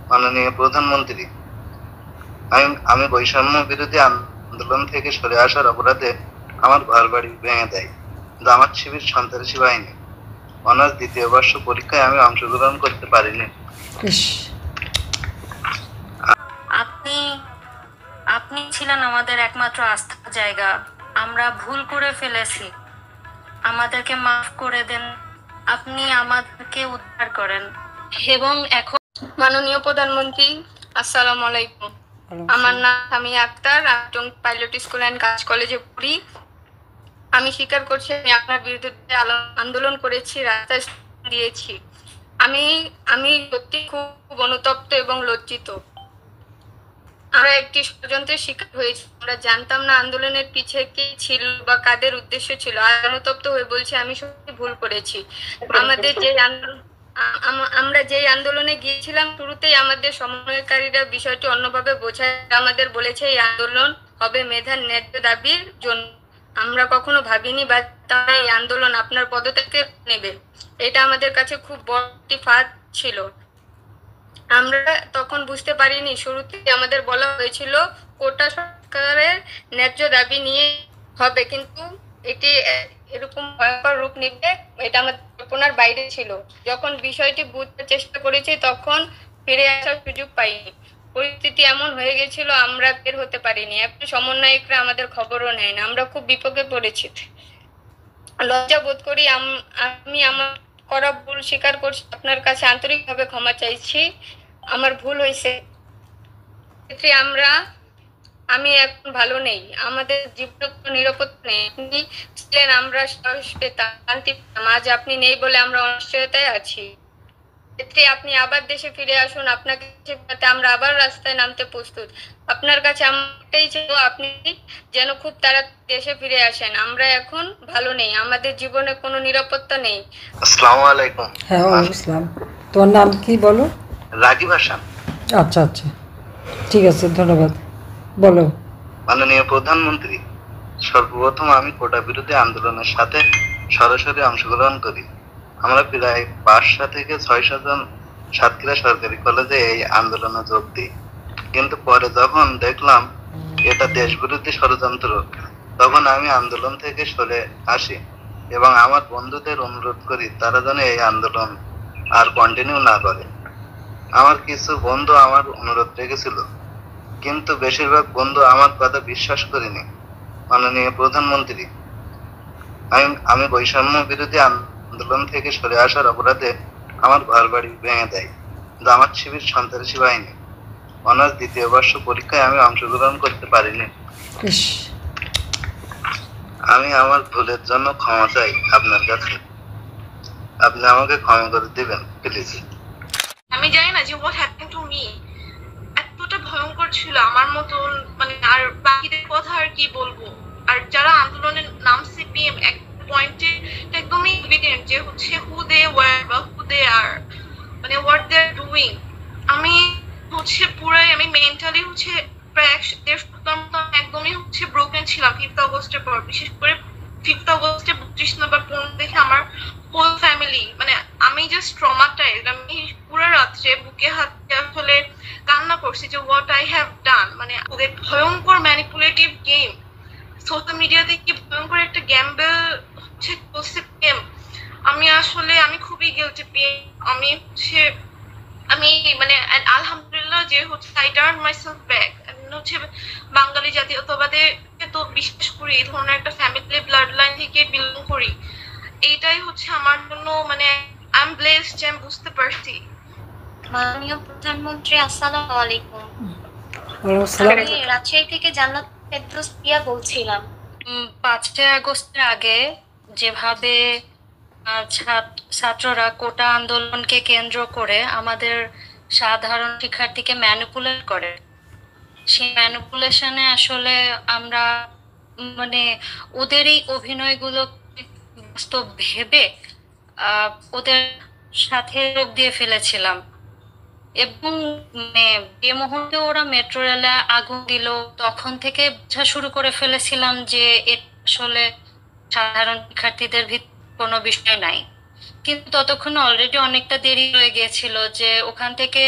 মাননীয় প্রধানমন্ত্রী, আমি বৈষম্য বিরোধী আন্দোলন থেকে সরে আসার অপরাধে আমার ঘরবাড়ি ভেঙে দেয় জামাত শিবির সন্ত্রাসী বাহিনী। অনার্স দ্বিতীয় বর্ষ পরীক্ষায় আমি অংশগ্রহণ করতে পারিনি। আপনি আপনি ছিলেন আমাদের একমাত্র আস্থার জায়গা। আমরা ভুল করে ফেলেছি, আমাদেরকে মাফ করে দেন। আপনি আমাদেরকে উদ্ধার করেন। এবং এখন মাননীয় প্রধানমন্ত্রী, আসসালামু আলাইকুম। আমার নাম সামিয়া আক্তার, আমি পাইলট স্কুল অ্যান্ড গার্লস কলেজে পড়ি। আমি স্বীকার করছি আমি আপনার বিরুদ্ধে আন্দোলন করেছি, রাস্তায় দিয়েছি। আমি সত্যি খুব অনুতপ্ত এবং লজ্জিত। আমরা একটি ষড়যন্ত্রের শিকার হয়েছি। আমরা জানতাম না আন্দোলনের পিছে কি ছিল বা কাদের উদ্দেশ্য ছিল। অনুতপ্ত হয়ে বলছি আমি সত্যি ভুল করেছি। আমরা যেই আন্দোলনে গিয়েছিলাম, শুরুতেই আমাদের সমন্বয়কারীরা বিষয়টি অন্যভাবে বোঝায়। আমাদের বলেছে এই আন্দোলন হবে মেধার ন্যায্য দাবির জন্য। আমরা কখনো ভাবিনি বা তারা এই আন্দোলন আপনার পদত্যাগকে নেবে। এটা আমাদের কাছে খুব বড় একটি ফাঁদ ছিল। আমরা তখন বুঝতে পারিনি। শুরুতে আমাদের বলা হয়েছিল কোটা সরকারের ন্যায্য দাবি নিয়ে হবে, কিন্তু এটি এরকম ভয়ঙ্কর রূপ নিবে এটা আমাদের কল্পনার বাইরে ছিল। যখন বিষয়টি বুঝতে চেষ্টা করেছি তখন ফিরে আসার সুযোগ পাইনি। পরিস্থিতি এমন হয়ে গেছিল আমরা বের হতে পারিনি। এখন সমন্বয়করা আমাদের খবরও নেয় না। আমরা খুব বিপদে পড়েছি, লজ্জা বোধ করি। আমি আমার করা ভুল স্বীকার করছি, আপনার কাছে আন্তরিকভাবে ক্ষমা চাইছি। আমার ভুল হয়েছে। আমি এখন ভালো নেই, আমাদের জীবনে কোনো নিরাপত্তা নেই। আপনি ছিলেন, আমরা সাহস পেতাম, শান্তি পেতাম। আজ আপনি নেই বলে আমরা অনিশ্চয়তায় আছি। আপনি আবার দেশে ফিরে আসুন। আপনাকে আমরা আবার রাস্তায় নামতে প্রস্তুত। আপনার কাছে আমারটাই চাইবো, আপনি যেন খুব তাড়াতাড়ি দেশে ফিরে আসেন। আমরা এখন ভালো নেই, আমাদের জীবনে কোনো নিরাপত্তা নেই। আসসালামু আলাইকুম। হ্যাঁ, ওয়ালাইকুম আসসালাম। তোমার নাম কি বলো? রাগিব হাসান। আচ্ছা আচ্ছা, ঠিক আছে, ধন্যবাদ। বলো। মাননীয় প্রধানমন্ত্রী, সর্বপ্রথম আমি কোটা বিরোধী আন্দোলনের সাথে সরাসরি অংশগ্রহণ করি। আমরা প্রায় 500 থেকে 600 জন সাতক্ষীরা সরকারি কলেজে এই আন্দোলনে যোগ দিই। কিন্তু পরে যখন দেখলাম এটা দেশবিরোধী ষড়যন্ত্র, তখন আমি আন্দোলন থেকে সরে আসি এবং আমার বন্ধুদের অনুরোধ করি তারা যেন এই আন্দোলন আর কন্টিনিউ না করে। আমার কিছু বন্ধু আমার অনুরোধ রেখেছিল, কিন্তু বেশিরভাগ বন্ধু আমার কথা বিশ্বাস করেনি। মাননীয় প্রধানমন্ত্রী, আমি বৈষম্য বিরোধী আন্দোলন থেকে সরে আসার অপরাধে আমার ঘরবাড়ি ভেঙে দেয় জামাত শিবির সন্ত্রাসী বাহিনী। অনার্স দ্বিতীয় বর্ষ পরীক্ষায় আমি অংশগ্রহণ করতে পারিনি। আমি আমার ভুলের জন্য ক্ষমা চাই আপনার কাছে। আপনি আমাকে ক্ষমা করে দিবেন প্লিজ। আমি জানি না যে হোয়াট হ্যাপেন টু মি এতটা ভয়ঙ্কর ছিল আমার মতন, মানে আর বাকিদের কথা আর কি বলবো। আর যারা আন্দোলনের নামছে পিএম এক পয়েন্টে একদমই এভিডেন্ট যে হচ্ছে হু দে ওয়ার বা হু দে আর, মানে হোয়াট দে আর ডুইং। আমি হচ্ছে পুরাই আমি মেন্টালি হচ্ছে প্রায় 1.5 সপ্তাহ মতো একদমই হচ্ছে ব্রোকেন ছিলাম 5th অগস্টের পর। বিশেষ করে 5th অগস্টে 32 নম্বর 15 দেখে আমার হোল ফ্যামিলি, মানে আমি জাস্ট ট্রমাটাইজড। আমি পুরো রাত্রে বুকে হাত আসলে কান্না করছি যে হোয়াট আই হ্যাভ ডান। মানে ওদের ভয়ঙ্কর ম্যানিপুলেটিভ গেম, সোশ্যাল মিডিয়াতে কি ভয়ঙ্কর একটা গ্যাম্বল হচ্ছে চলছে গেম। আমি খুবই গিলটি পেয়ে আমি মানে আলহামদুলিল্লাহ যে হচ্ছে আই টার্ন মাইসেলফ ব্যাক। হচ্ছে বাঙালি জাতীয়তাবাদে তো বিশ্বাস করি, এই ধরনের একটা ফ্যামিলি ব্লাড লাইন থেকে বিলং করি। এইটাই হচ্ছে আমার জন্য মানে আই এম ব্লেসড যে আমি বুঝতে পারছি। মাননীয় প্রধানমন্ত্রী, আসসালামু আলাইকুম। আমি রাজশাহী থেকে জান্নাত ফেরদৌস প্রিয়া বলছিলাম। 5 আগস্টের আগে যেভাবে ছাত্ররা কোটা আন্দোলনকে কেন্দ্র করে আমাদের সাধারণ শিক্ষার্থীকে ম্যানিপুলেট করে, সেই ম্যানিপুলেশনে আসলে আমরা মানে ওদের এই অভিনয়গুলো বাস্তব ভেবে ওদের সাথে যোগ দিয়ে ফেলেছিলাম। এবং যে মুহূর্তে ওরা মেট্রো রেলে আগুন দিল তখন থেকে বোঝা শুরু করে ফেলেছিলাম যে এটা আসলে সাধারণ শিক্ষার্থীদের ভিতরে কোনো বিষয় নাই। কিন্তু ততক্ষণ অলরেডি অনেকটা দেরি হয়ে গিয়েছিল যে ওখান থেকে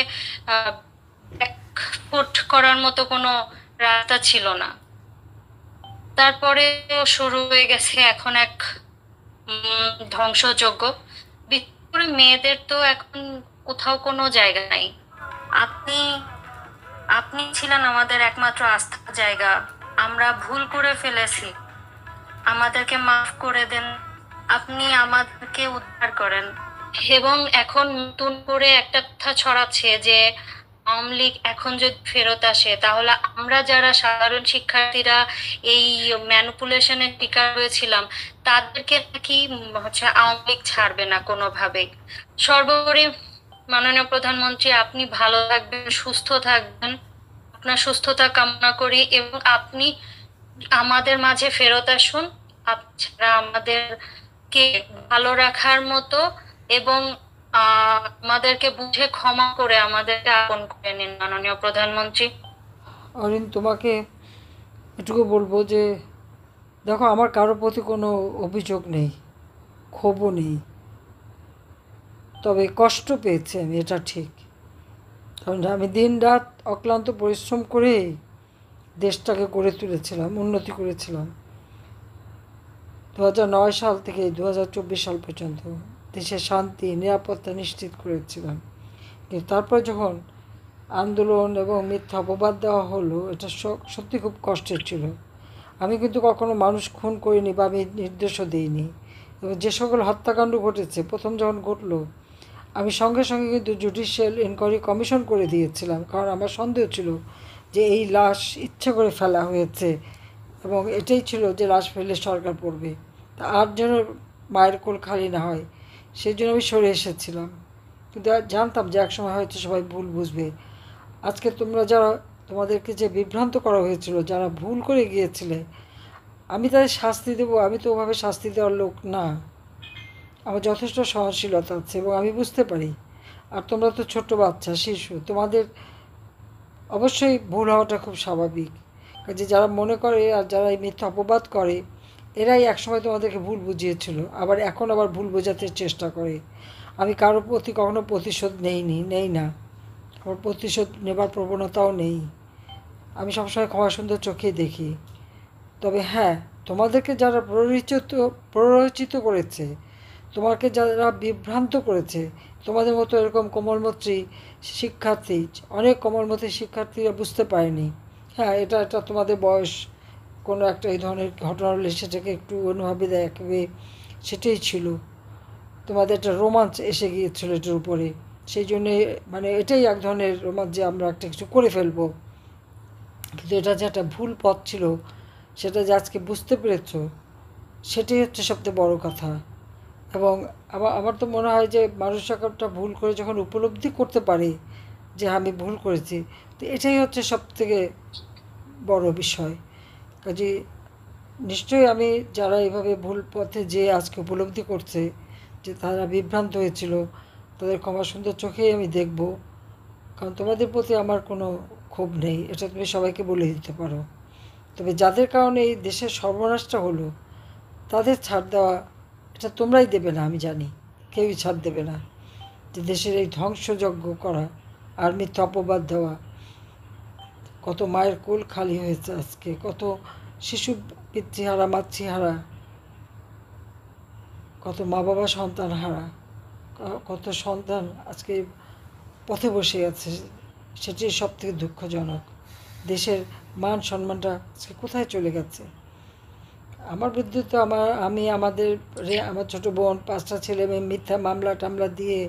ফুট করার মতো কোনো রাস্তা ছিল না। তারপরে শুরু হয়ে গেছে এখন এক ধ্বংসযজ্ঞ। বিশেষ করে মেয়েদের তো এখন কোথাও কোনো জায়গা নাই। আপনি আপনি ছিলেন আমাদের একমাত্র আস্থার জায়গা। আমরা ভুল করে ফেলেছি, আমাদেরকে মাফ করে দেন, আপনি আমাদেরকে উদ্ধার করেন। এবং এখন নতুন করে একটা কথা ছড়াচ্ছে যে আওয়ামী লীগ এখন যদি ফেরত আসে তাহলে আমরা যারা সাধারণ শিক্ষার্থীরা এই ম্যানিপুলেশনের শিকার হয়েছিলাম তাদেরকে নাকি আওয়ামী লীগ ছাড়বে না কোনোভাবেই। সর্বোপরি মাননীয় প্রধানমন্ত্রী, আপনি ভালো থাকবেন, সুস্থ থাকবেন, আপনার সুস্থতা কামনা করি এবং আপনি আমাদের মাঝে ফেরত আসুন। ছাড়া আমাদেরকে ভালো রাখার মতো এবং আমাদেরকে বুঝে ক্ষমা করে আমাদেরকে আপন করে নিন মাননীয় প্রধানমন্ত্রী। অরিন, তোমাকে এটুকু বলবো যে দেখো, আমার কারোর প্রতি কোনো অভিযোগ নেই, ক্ষোভও নেই, তবে কষ্ট পেয়েছি আমি, এটা ঠিক। কারণ আমি দিন রাত অক্লান্ত পরিশ্রম করে দেশটাকে গড়ে তুলেছিলাম, উন্নতি করেছিলাম। 2009 সাল থেকে 2024 সাল পর্যন্ত দেশে শান্তি নিরাপত্তা নিশ্চিত করেছিলাম। কিন্তু তারপর যখন আন্দোলন এবং মিথ্যা অপবাদ দেওয়া হলো, এটা সত্যি খুব কষ্টের ছিল। আমি কিন্তু কখনো মানুষ খুন করিনি বা আমি নির্দেশও দিইনি। এবং যে সকল হত্যাকাণ্ড ঘটেছে প্রথম যখন ঘটলো, আমি সঙ্গে সঙ্গে কিন্তু জুডিশিয়াল ইনকোয়ারি কমিশন করে দিয়েছিলাম, কারণ আমার সন্দেহ ছিল যে এই লাশ ইচ্ছা করে ফেলা হয়েছে এবং এটাই ছিল যে লাশ ফেলে সরকার পড়বে, তা আর যেন মায়ের কোল খালি না হয় সেই জন্য আমি সরে এসেছিলাম। কিন্তু জানতাম যে একসময় হয়তো সবাই ভুল বুঝবে। আজকে তোমরা যারা, তোমাদেরকে যে বিভ্রান্ত করা হয়েছিল, যারা ভুল করে গিয়েছিলে, আমি তাদের শাস্তি দেবো, আমি তো ওভাবে শাস্তি দেওয়ার লোক না। আমার যথেষ্ট সহনশীলতা আছে এবং আমি বুঝতে পারি। আর তোমরা তো ছোট্ট বাচ্চা, শিশু, তোমাদের অবশ্যই ভুল হওয়াটা খুব স্বাভাবিক। কাজে যারা মনে করে আর যারা এই মিথ্যা অপবাদ করে, এরাই একসময় তোমাদেরকে ভুল বুঝিয়েছিল, আবার এখন আবার ভুল বোঝাতে চেষ্টা করে। আমি কারোর প্রতি কখনো প্রতিশোধ নেই না, আমার প্রতিশোধ নেবার প্রবণতাও নেই। আমি সবসময় ক্ষমা সুন্দর চোখেই দেখি। তবে হ্যাঁ, তোমাদেরকে যারা প্ররোচিত করেছে, তোমাকে যারা বিভ্রান্ত করেছে, তোমাদের মতো এরকম কোমলমত্রী শিক্ষার্থী, অনেক কোমলমত্রী শিক্ষার্থীরা বুঝতে পারেনি। হ্যাঁ, এটা তোমাদের বয়স, কোনো একটা এই ধরনের ঘটনা হলে সেটাকে একটু অনুভবে দেখবে, সেটাই ছিল। তোমাদের একটা রোমাঞ্চ এসে গিয়েছিল এটার উপরে, সেই জন্যে মানে এটাই এক ধরনের রোমাঞ্চ যে আমরা একটা কিছু করে ফেলবো। কিন্তু এটা যে একটা ভুল পথ ছিল, সেটা যে আজকে বুঝতে পেরেছ, সেটাই হচ্ছে সবচেয়ে বড় কথা। এবং আমার তো মনে হয় যে মানুষ একটা ভুল করে যখন উপলব্ধি করতে পারে যে আমি ভুল করেছি, তো এটাই হচ্ছে সবথেকে বড় বিষয়। কাজে নিশ্চয়ই আমি যারা এভাবে ভুল পথে যে আজকে উপলব্ধি করছে যে তারা বিভ্রান্ত হয়েছিল, তাদের ক্ষমা সুন্দর চোখেই আমি দেখব। কারণ তোমাদের প্রতি আমার কোনো ক্ষোভ নেই, এটা তুমি সবাইকে বলে দিতে পারো। তবে যাদের কারণে এই দেশের সর্বনাশটা হলো, তাদের ছাড় দেওয়া এটা তোমরাই দেবে না, আমি জানি, কেউই ছাড় দেবে না। যে দেশের এই ধ্বংসযজ্ঞ করা আর মিথ্যা অপবাদ দেওয়া, কত মায়ের কোল খালি হয়েছে আজকে, কত শিশু পিতৃহারা মাতৃহারা, কত মা বাবা সন্তান হারা, কত সন্তান আজকে পথে বসে আছে, সেটি সব থেকে দুঃখজনক। দেশের মান সম্মানটা আজকে কোথায় চলে গেছে। আমার বিরুদ্ধে তো আমার ছোটো বোন, 5টা ছেলে মেয়ে মিথ্যা মামলা টামলা দিয়ে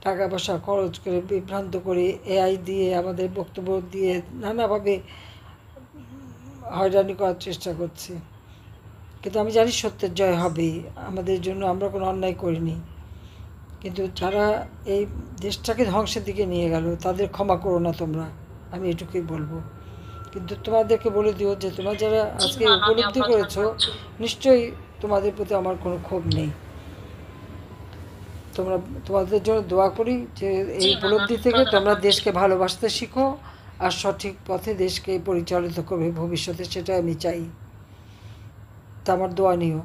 টাকা পয়সা খরচ করে বিভ্রান্ত করে এআই দিয়ে আমাদের বক্তব্য দিয়ে নানাভাবে হয়রানি করার চেষ্টা করছে। কিন্তু আমি জানি সত্যের জয় হবে আমাদের জন্য, আমরা কোনো অন্যায় করিনি। কিন্তু যারা এই দেশটাকে ধ্বংসের দিকে নিয়ে গেল, তাদের ক্ষমা করো না তোমরা, আমি এটুকুই বলবো। কিন্তু তোমাদেরকে বলে দিও যে তোমরা যারা আজকে উপলব্ধি করেছো, নিশ্চয়ই তোমাদের প্রতি আমার কোনো ক্ষোভ নেই। তোমাদের জন্য দোয়া করি যে এই উপলব্ধি থেকে তোমরা দেশকে ভালোবাসতে শিখো আর সঠিক পথে দেশকে পরিচালিত করবে ভবিষ্যতে, সেটা আমি চাই। তা আমার দোয়া নিও।